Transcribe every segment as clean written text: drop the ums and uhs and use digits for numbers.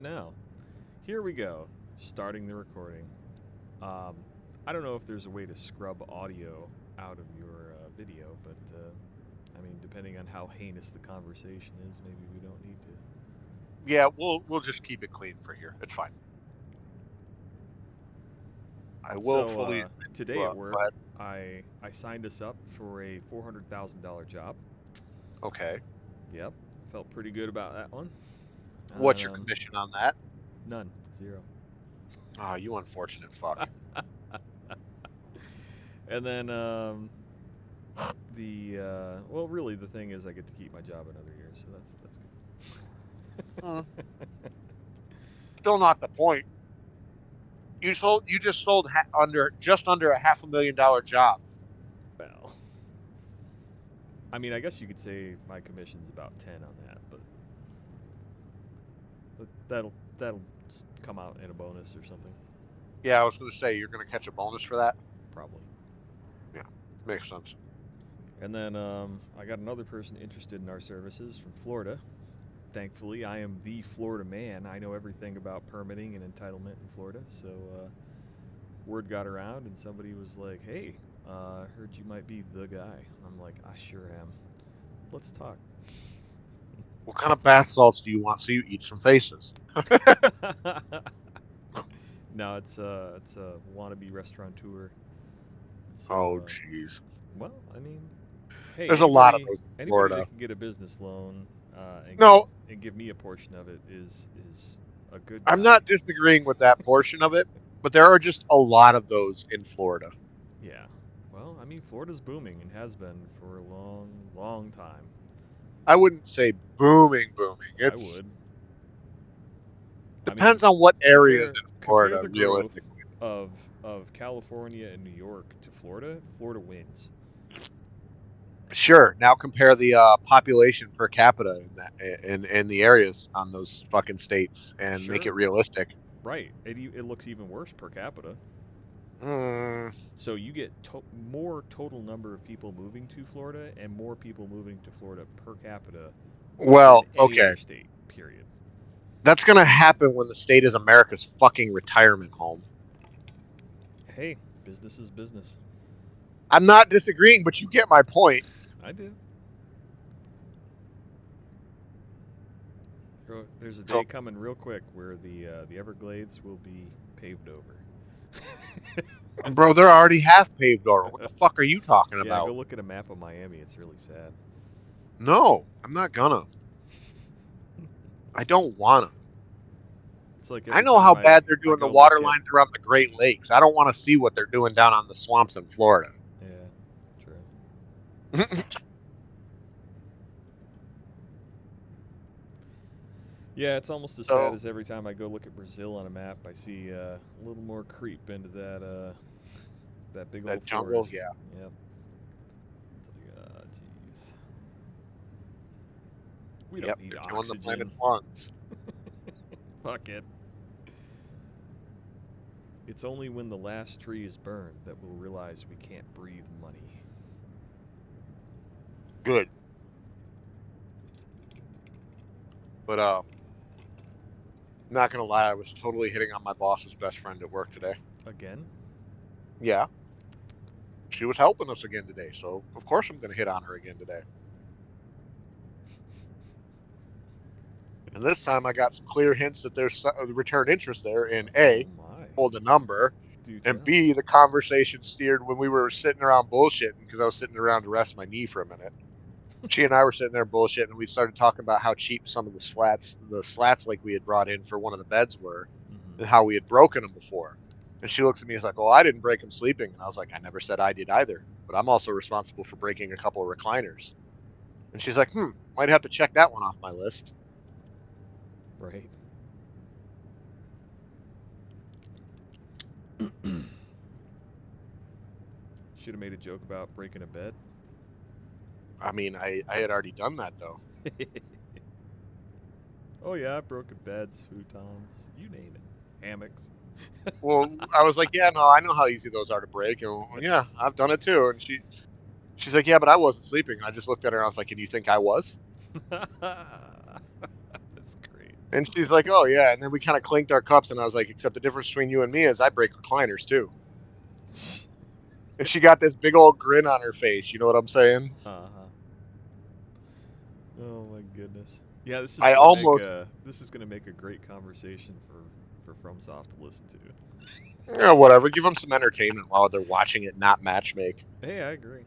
Now, here we go. Starting the recording. Um, I don't know if there's a way to scrub audio out of your video, but I mean, depending on how heinous the conversation is, maybe we don't need to. Yeah, we'll just keep it clean for here. It's fine. I will So fully admit today at go work, ahead. I signed us up for a $400,000 job. Okay. Yep, felt pretty good about that one. What's your Um, commission on that? None, zero. Ah, you unfortunate fuck. And then well, really, the thing is, I get to keep my job another year, so that's Hmm, good. still not the point. You just sold just under a $500,000 job. Well, I mean, I guess you could say my commission's about 10 on that, but that'll come out in a bonus or something, Yeah, I was going to say you're going to catch a bonus for that. probably. Yeah, makes sense. And then I got another person interested in our services from Florida. Thankfully, I am the Florida man. I know everything about permitting and entitlement in Florida, so word got around, and somebody was like, "Hey, I heard you might be the guy." I'm like, "I sure am. Let's talk." What kind of bath salts do you want so you eat some faces? No, it's a wannabe restaurateur. So, Oh, jeez. well, I mean, hey, There's a lot of those in anybody Florida. that can get a business loan No, and give me a portion of it is a good I'm guy. not disagreeing with that portion of it, but there are just a lot of those in Florida. Yeah. Well, I mean, Florida's booming and has been for a long, long time. I wouldn't say booming, booming. I It's would. I mean, depends on what areas in compare Florida, the growth realistically. of California and New York to Florida. Florida wins. Sure. Now compare the population per capita in in the areas on those fucking states and make it Sure. realistic. Right. It looks even worse per capita. Mm, So you get more total number of people moving to Florida and more people moving to Florida per capita than well, any okay. other state. Period. That's gonna happen when the state is America's fucking retirement home. Hey, business is business. I'm not disagreeing, but you get my point. I do. There's a day So, coming real quick where the Everglades will be paved over. bro, they're already half paved over. What the fuck are you talking Yeah, go about? look at a map of Miami. It's really sad. No, I'm not gonna. I don't wanna. It's like I every know time how bad they're I doing the go water look at. lines around the Great Lakes. I don't want to see what they're doing down on the swamps in Florida. Yeah, true. Yeah, it's almost as sad So as every time I go look at Brazil on a map. I see a little more creep into that big old that jungle, forest. yeah, Yep. It's like, jeez. We don't yep, need they're killing the oxygen. planet's lungs. Fuck it. It's only when the last tree is burned that we'll realize we can't breathe money. Good, but not gonna lie, I was totally hitting on my boss's best friend at work today. Again? Yeah, she was helping us again today, so of course I'm gonna hit on her again today. And this time I got some clear hints that there's return interest there in Oh A, my. pulled the number, Do and tell. B, the conversation steered when we were sitting around bullshitting because I was sitting around to rest my knee for a minute. She and I were sitting there bullshitting, and we started talking about how cheap some of the slats like we had brought in for one of the beds were, Mm-hmm. and how we had broken them before. And she looks at me and is like, "Well, I didn't break them sleeping," and I was like, "I never said I did either, but I'm also responsible for breaking a couple of recliners." And she's like, might have to check that one off my list." Right. Should have made a joke about breaking a bed. I mean, I had already done that though. Oh yeah, I've broken beds, futons, you name it, hammocks. Well, I was like, "Yeah, no, I know how easy those are to break," and well, yeah, I've done it too. And she's like, "Yeah, but I wasn't sleeping." And I just looked at her and I was like, "And you think I was?" That's great. And she's like, oh, yeah. And then we kind of clinked our cups, and I was like, except the difference between you and me is I break recliners, too. And she got this big old grin on her face. You know what I'm saying? Uh-huh. Oh my goodness. Yeah, I almost, this is gonna make a great conversation for FromSoft to listen to. whatever. Give them some entertainment while they're watching it, not matchmake. Hey, I agree.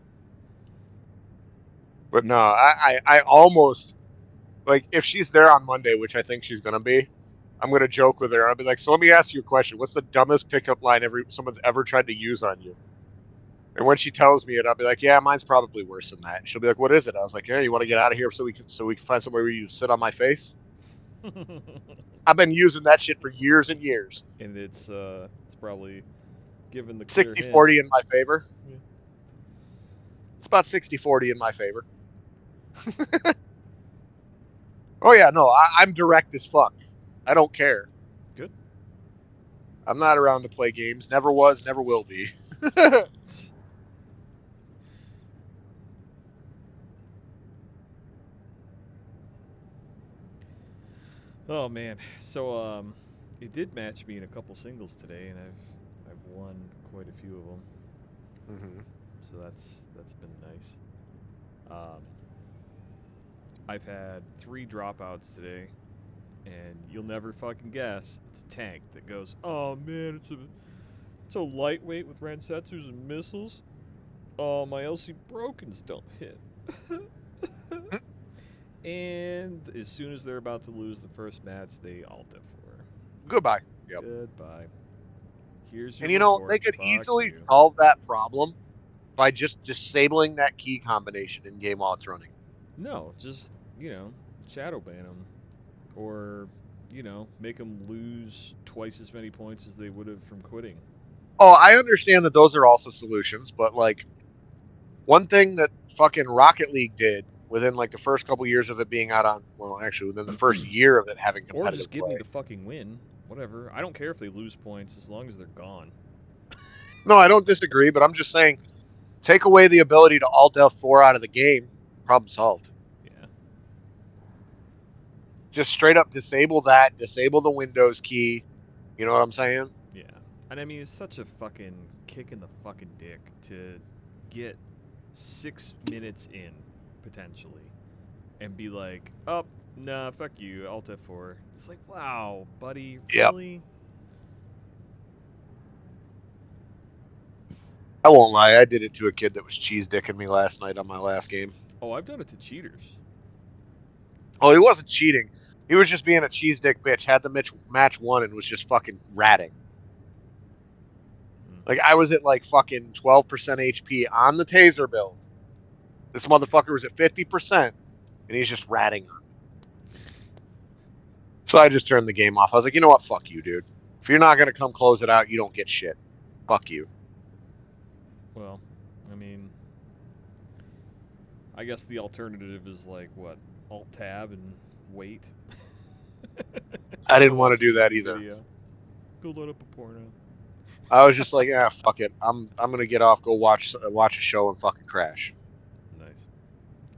But no, I almost, like, if she's there on Monday, which I think she's going to be, I'm going to joke with her. I'll be like, so let me ask you a question. What's the dumbest pickup line someone's ever tried to use on you? And when she tells me it, I'll be like, yeah, mine's probably worse than that. And she'll be like, what is it? I was like, yeah, you want to get out of here so we can find somewhere where you sit on my face? I've been using that shit for years and years. And it's probably given the clear hint. 60-40 in my favor. Yeah. It's about 60-40 in my favor. Oh, yeah, no, I'm direct as fuck. I don't care. Good. I'm not around to play games. Never was, never will be. Oh man. So it did match me in a couple singles today, and I've won quite a few of them. Mm-hmm. So that's been nice. Um, I've had 3 dropouts today, and you'll never fucking guess it's a tank that goes, oh man, it's a lightweight with Ransetsers and missiles. Oh, my LC Brokens don't hit. And as soon as they're about to lose the first match, they alt F4. Goodbye. Yep. Goodbye. Here's your And report. they could Fuck easily you. solve that problem by just disabling that key combination in game while it's running. No, just, shadow ban them. Or, make them lose twice as many points as they would have from quitting. Oh, I understand that those are also solutions, but like one thing that fucking Rocket League did within like the first couple years of it being out on, well, actually within the first year of it having Or just competitive give me play. the fucking win. Whatever. I don't care if they lose points as long as they're gone. No, I don't disagree, but I'm just saying take away the ability to alt F4 out of the game, problem solved. Yeah. Just straight up disable that, disable the Windows key. You know what I'm saying? Yeah. And I mean, it's such a fucking kick in the fucking dick to get 6 minutes in, potentially, and be like, oh, nah, fuck you, Alt F4. It's like, wow, buddy, Yep. really? I won't lie, I did it to a kid that was cheese dicking me last night on my last game. Oh, I've done it to cheaters. Oh, he wasn't cheating. He was just being a cheese dick bitch. Had the match won and was just fucking ratting. Like I was at like fucking 12% HP on the taser build. This motherfucker was at 50%, and he's just ratting on me. So I just turned the game off. I was like, you know what? Fuck you, dude. If you're not gonna come close it out, you don't get shit. Fuck you. Well, I mean, I guess the alternative is like, what, Alt Tab and wait? I Go didn't want to watch a do that YouTube either. video. Go load up a porno. I was just like, fuck it. I'm gonna get off, go watch a show and fucking crash. Nice.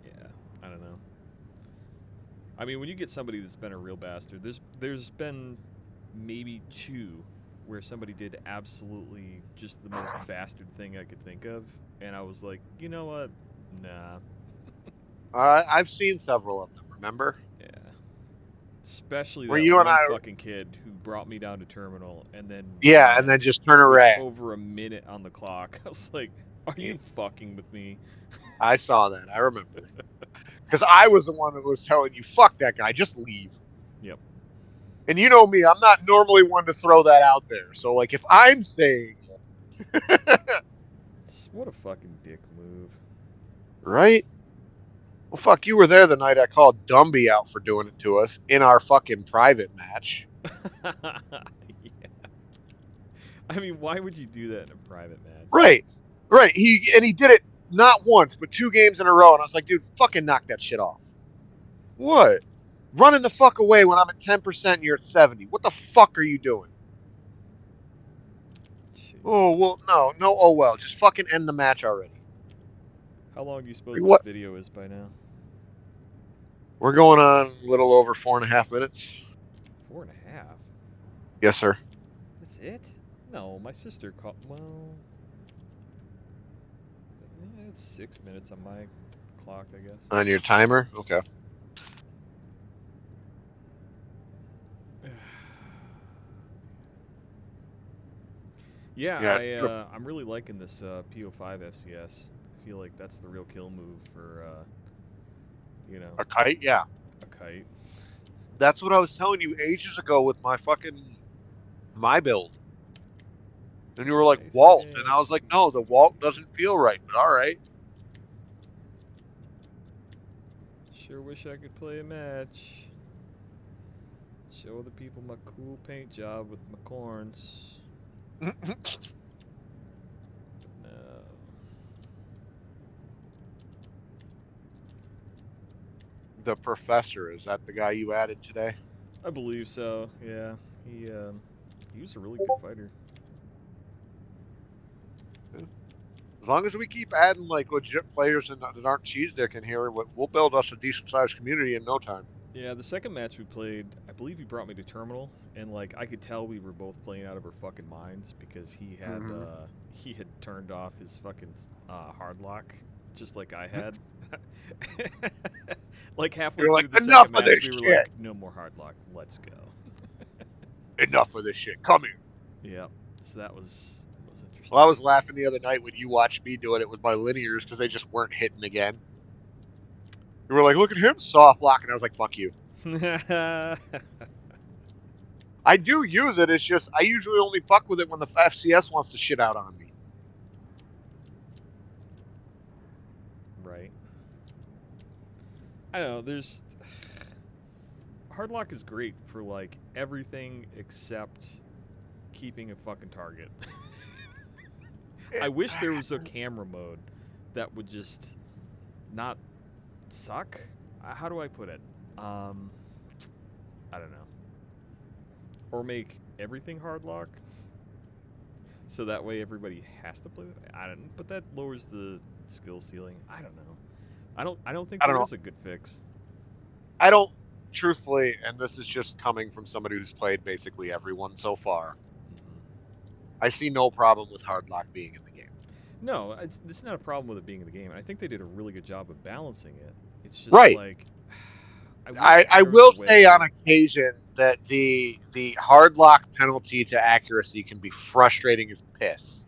Yeah, I don't know. I mean, when you get somebody that's been a real bastard, there's been maybe 2 where somebody did absolutely just the most bastard thing I could think of, and I was like, you know what? Nah. I've seen several of them. Remember? Yeah. Especially Where that you and one I, fucking kid who brought me down to terminal and then yeah, and ran then just turn with around. over a minute on the clock. I was like, are you fucking with me? I saw that. I remember. Because I was the one that was telling you, fuck that guy, just leave. Yep. And you know me, I'm not normally one to throw that out there. So, like, if I'm saying it, What a fucking dick move. right? Well, fuck, you were there the night I called Dumby out for doing it to us in our fucking private match. Yeah. I mean, why would you do that in a private match? Right. Right. He did it not once, but 2 games in a row. And I was like, dude, fucking knock that shit off. What? Running the fuck away when I'm at 10% and you're at 70. What the fuck are you doing? Jeez. Oh, well, no, oh well. Just fucking end the match already. How long do you suppose this What? video is by now? We're going on a little over 4.5 minutes. 4.5. Yes, sir. That's it? No, my sister called. Well, it's 6 minutes on my clock, I guess. On your timer? Okay. Yeah, Yeah. I'm really liking this PO5 FCS. I feel like that's the real kill move for you know A kite? Yeah. a kite. That's what I was telling you ages ago with my build. And you were like, Nice Walt. And I was catch. like, no, the Walt doesn't feel right, but all right. Sure wish I could play a match. Show the people my cool paint job with my corns. But no. The professor, is that the guy you added today? I believe so. Yeah, he was a really good fighter. As long as we keep adding like legit players that aren't cheese dick in here, we'll build us a decent sized community in no time. Yeah, the second match we played, I believe he brought me to terminal, and like I could tell we were both playing out of our fucking minds because Mm-hmm. he had turned off his fucking hard lock, just like I had. Like halfway You're like, through the enough second of match, this we were shit. like, no more hard lock, let's go. Enough of this shit. Come here. Yeah, so that was Well, I interesting. was laughing the other night when you watched me do it with my linears because they just weren't hitting again. You were like, look at him soft lock, and I was like, fuck you. I do use it. It's just I usually only fuck with it when the FCS wants to shit out on me. Right. I don't know. There's hard lock is great for like everything except keeping a fucking target. I wish there was a camera mode that would just not suck. How do I put it? Um, I don't know. Or make everything hard lock, so that way everybody has to play. I don't. But that lowers the skill ceiling. I don't know. I don't think I don't there know. is a good fix. I don't, truthfully, and this is just coming from somebody who's played basically everyone so far. Hmm. I see no problem with hard lock being in the game. No, it's not a problem with it being in the game. I think they did a really good job of balancing it. It's just Right. like I wish I there was a will say on way. occasion that the hard lock penalty to accuracy can be frustrating as piss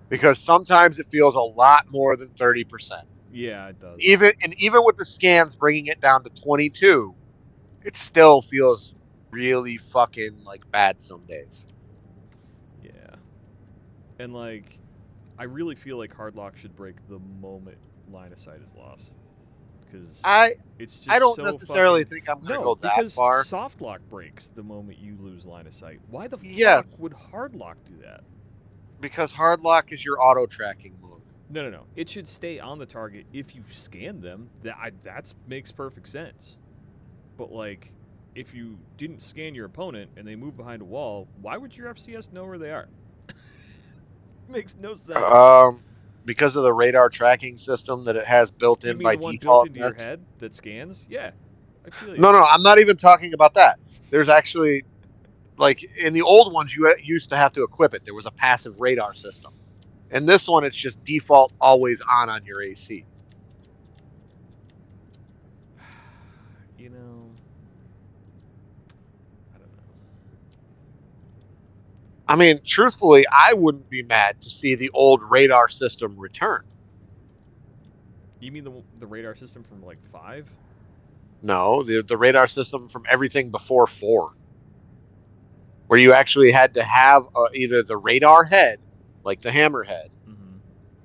because sometimes it feels a lot more than 30%. Yeah, it does. Even with the scans bringing it down to 22, it still feels really fucking like bad some days. Yeah, and like I really feel like hard lock should break the moment line of sight is lost because I it's I just don't so necessarily fucking think I'm gonna no. go that Because far. soft lock breaks the moment you lose line of sight. Why the fuck Yes, would hard lock do that? because hard lock is your auto tracking mode. No, no, no. It should stay on the target if you scan them. That makes perfect sense. But like, if you didn't scan your opponent and they move behind a wall, why would your FCS know where they are? Makes no sense. Um, because of the radar tracking system that it has built You in mean by the one built default. into your head that scans? Yeah, I feel you. No, I'm not even talking about that. There's actually like in the old ones you used to have to equip it. There was a passive radar system. In this one, it's just default always on your AC. You know, I don't know. I mean, truthfully, I wouldn't be mad to see the old radar system return. You mean the radar system from like 5? No, the radar system from everything before 4, where you actually had to have either the radar head, like the hammerhead, Mm-hmm.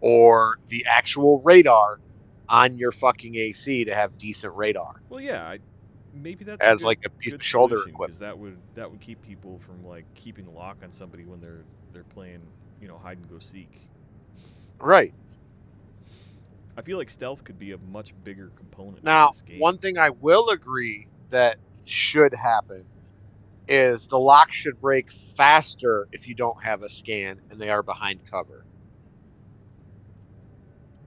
or the actual radar on your fucking AC to have decent radar Well, yeah, maybe that's a as good like a piece good of shoulder solution equipment. because that would keep people from like keeping the lock on somebody when they're playing, hide and go seek. Right. I feel like stealth could be a much bigger component to Now, this one game. thing I will agree that should happen is the lock should break faster if you don't have a scan and they are behind cover.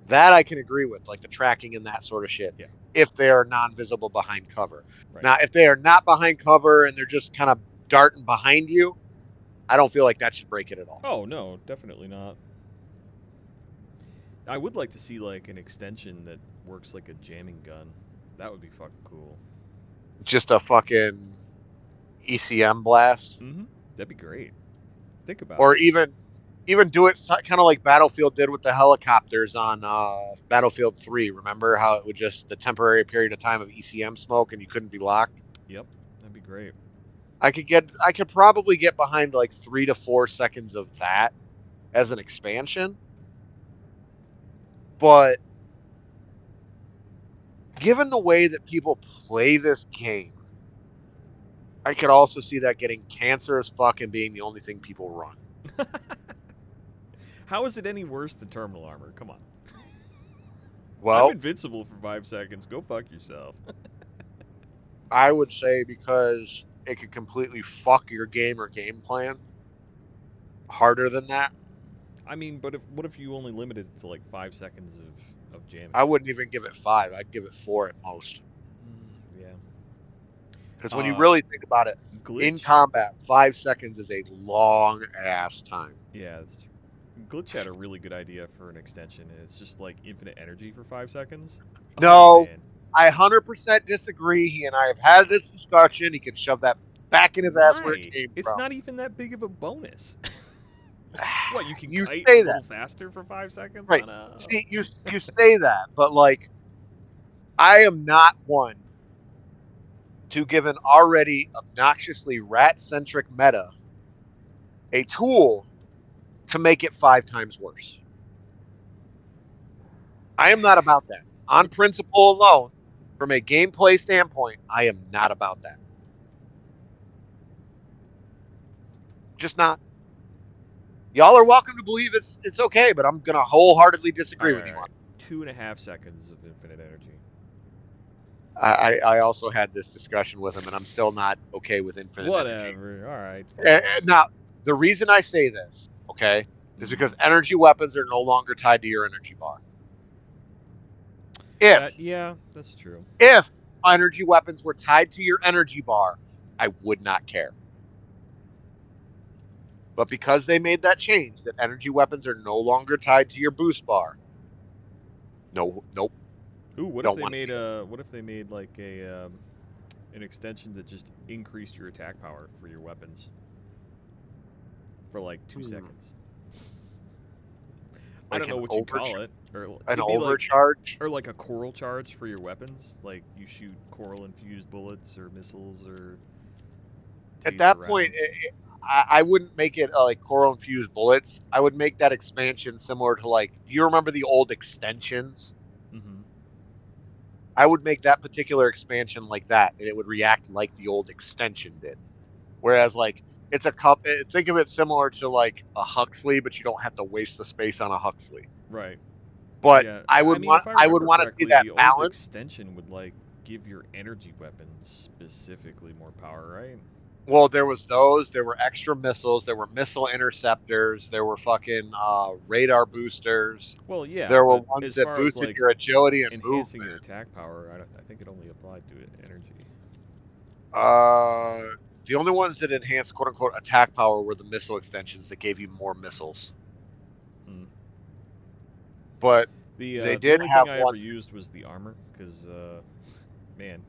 That I can agree with, like the tracking and that sort of shit. Yeah. if they are non-visible behind cover. Right. Now, if they are not behind cover and they're just kind of darting behind you, I don't feel like that should break it at all. Oh no, definitely not. I would like to see like an extension that works like a jamming gun. That would be fucking cool. Just a fucking ECM blast, Mm-hmm. That'd be great. Think about or it. even do it kind of like Battlefield did with the helicopters on Battlefield 3. Remember how it would just the temporary period of time of ECM smoke and you couldn't be locked? Yep, that'd be great. I could probably get behind like 3 to 4 seconds of that as an expansion, but given the way that people play this game, I could also see that getting cancer as fuck and being the only thing people run. How is it any worse than terminal armor? Come on. I'm Well, invincible for 5 seconds. Go fuck yourself. I would say because it could completely fuck your game or game plan harder than that. I mean, but if what if you only limited it to like 5 seconds of jamming? I wouldn't even give it 5. I'd give it 4 at most. Yeah. Because when you Uh, really think about it, in glitch. combat, 5 seconds is a long ass time. Yeah, that's true. Glitch had a really good idea for an extension, and it's just like infinite energy for 5 seconds. Oh No, man. I 100% disagree. He and I have had this discussion. He can shove that back in his ass where it Why? came It's from. not even that big of a bonus. What, you can You kite a say that, little faster for 5 seconds? Oh right? no. See, you say that, but like, I am not one to give an already obnoxiously rat-centric meta a tool to make it 5 times worse. I am not about that. On principle alone, from a gameplay standpoint, I am not about that. Just not. Y'all are welcome to believe it's okay, but I'm gonna wholeheartedly All disagree right, with all you on right. 2.5 seconds of infinite energy. I also had this discussion with him, and I'm still not okay with infinite energy. Whatever. All right, fine. Now, the reason I say this, okay, is Mm-hmm. because energy weapons are no longer tied to your energy bar. If That yeah, that's true. if energy weapons were tied to your energy bar, I would not care. But because they made that change, that energy weapons are no longer tied to your boost bar, no, nope, Ooh, what if don't they want made any of it. a what if they made like a an extension that just increased your attack power for your weapons for like two Hmm. seconds? I Like don't know what you'd call it, or an it'd be like overcharge. or like a coral charge for your weapons. Like you shoot coral infused bullets or missiles or At taser that point, rounds. I wouldn't make it like coral infused bullets. I would make that expansion similar to like, do you remember the old extensions? Mm-hmm. I would make that particular expansion like that, and it would react like the old extension did. Whereas like it's a cup, think of it similar to like a Huxley, but you don't have to waste the space on a Huxley. Right. But Yeah. I mean, if I I would remember want to see correctly, that the old balance. extension would like give your energy weapons specifically more power, right? Well, there was those. There were extra missiles. There were missile interceptors. There were fucking radar boosters. Well, yeah, There were but ones as that far as boosted like your agility and enhancing your movement. attack power, I think it only applied to energy. Uh, the only ones that enhanced quote unquote attack power were the missile extensions that gave you more missiles. Hmm. But they The did only have thing I ever ones. used was the armor, because man,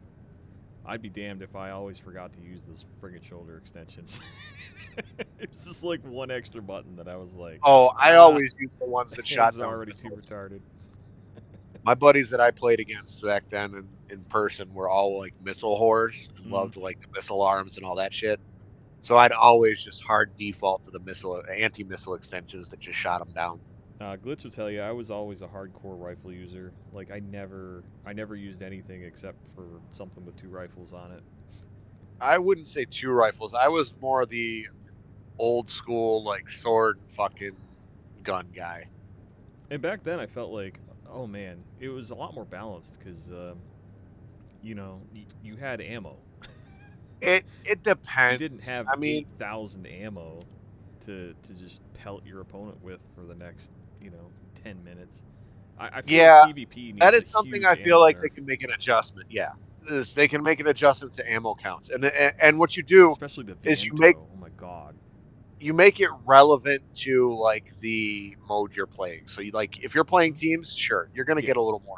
I'd be damned if I always forgot to use those friggin' shoulder extensions. It was just like one extra button that I was like, Oh, I ah, always used the ones that hands shot are down already too missiles. retarded. My buddies that I played against back then in person were all like missile whores and Hmm. loved like the missile arms and all that shit. So I'd always just hard default to the missile anti-missile extensions that just shot them down. Glitch will tell you, I was always a hardcore rifle user. Like I never used anything except for something with two rifles on it. I wouldn't say two rifles. I was more the old school like sword fucking gun guy. And back then, I felt like, oh man, it was a lot more balanced because, you had ammo. It You didn't depends. have I mean, 8,000 ammo to just pelt your opponent with for the next, you know, 10 minutes. I feel like Yeah, PvP that needs is a something huge I feel ammo like they nerf, can make an adjustment. Yeah, they can make an adjustment to ammo counts, and what you do especially the is Viento. Oh my god. you make it relevant to like the mode you're playing. So you like if you're playing Hmm. teams, sure, you're gonna Yeah. get a little more.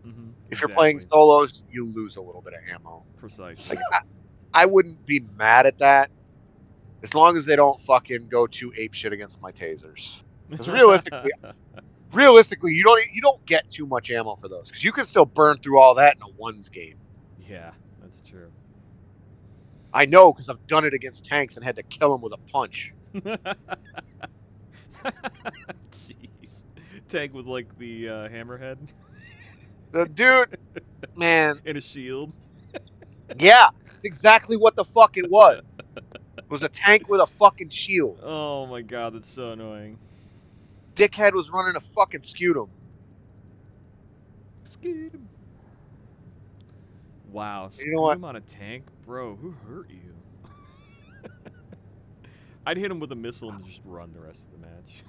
Hmm. If you're playing Exactly. solos, you lose a little bit of ammo. Like Precisely. I wouldn't be mad at that as long as they don't fucking go too ape shit against my tasers. Because realistically, you don't get too much ammo for those because you can still burn through all that in a ones game. Yeah, that's true. I know because I've done it against tanks and had to kill them with a punch. Jeez. Tank with like the hammerhead The dude, man, and a shield. yeah, it's exactly what the fuck it was. It was a tank with a fucking shield. Oh my god, that's so annoying. Dickhead was running a fucking scutum. Scoot him. Wow, You know scoot what? him on a tank? Bro, who hurt you? I'd hit him with a missile and just run the rest of the match.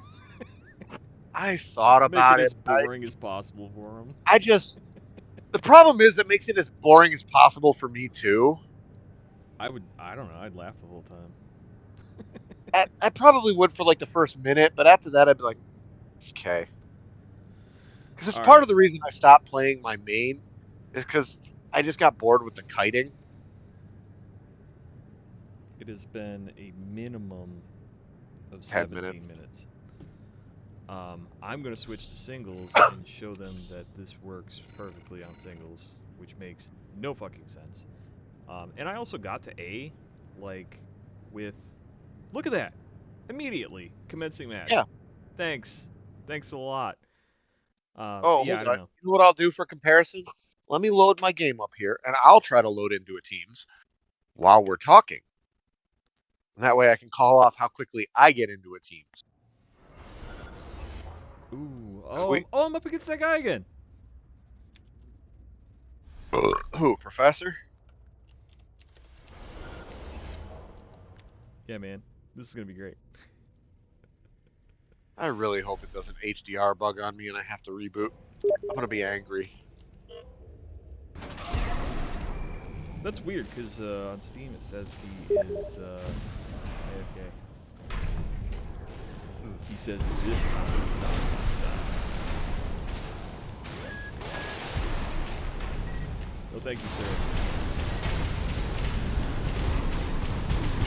I thought Make it about it. as boring as possible for him. I just the problem is it makes it as boring as possible for me too. I don't know, I'd laugh the whole time. I probably would for like the first minute, but after that I'd be like, okay. Because it's part Alright, of the reason I stopped playing my main is because I just got bored with the kiting. it has been a minimum of 10 minutes. 17 minutes. I'm going to switch to singles and show them that this works perfectly on singles, which makes no fucking sense. And I also got to A, like, with. Look at that! Immediately. Commencing match. Yeah. Thanks. Thanks a lot. Oh, Yeah, hold I don't on. know. You know what I'll do for comparison? Let me load my game up here, and I'll try to load into a Teams while we're talking. And that way I can call off how quickly I get into a Teams. Ooh. 'Cause we, Oh, I'm up against that guy again. who, Professor? Yeah, man. This is going to be great. I really hope it doesn't HDR bug on me and I have to reboot. I'm gonna be angry. That's weird, because on Steam it says he is AFK. He says this time. No, thank you, sir.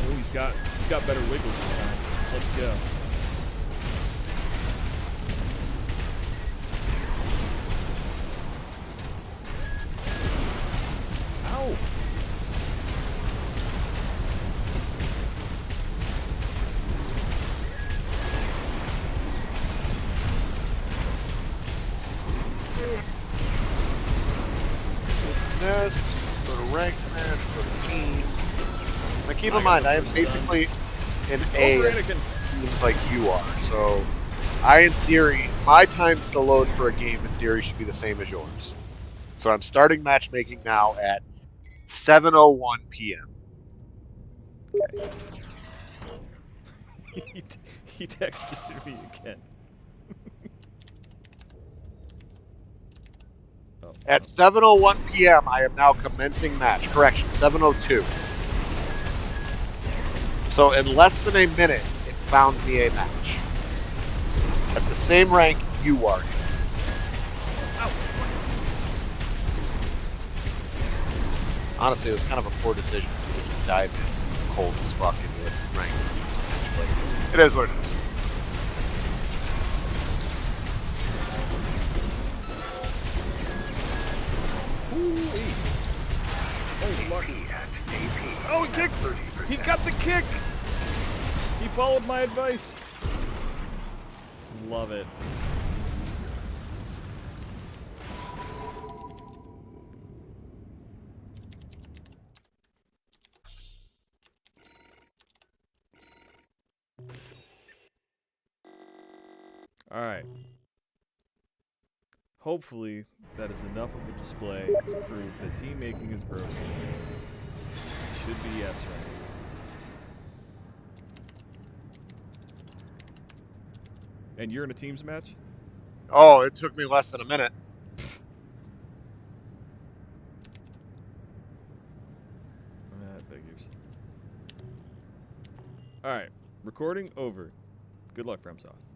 Oh, he's got better wiggle this time. Let's go. Ow! This, go to rank match, go to team. Now keep I in got mind, the I am first basically an It's A over, Anakin. teams like you are. So I, in theory, my times to load for a game in theory should be the same as yours. So I'm starting matchmaking now at 7:01 p.m. he, he texted me again. Oh, At oh. 7:01 p.m., I am now commencing match. Correction, 7:02. So in less than a minute, it found me a match at the same rank you are in. Honestly, it was kind of a poor decision to just dive in cold as fuck into it ranks. But it is what it is. Oh, he kicked! He got the kick! He followed my advice. Love it. Alright. Hopefully, that is enough of a display to prove that team making is broken. Should be yes, right? And you're in a teams match? Oh, it took me less than a minute. That figures. All right, recording over. Good luck, FromSoft.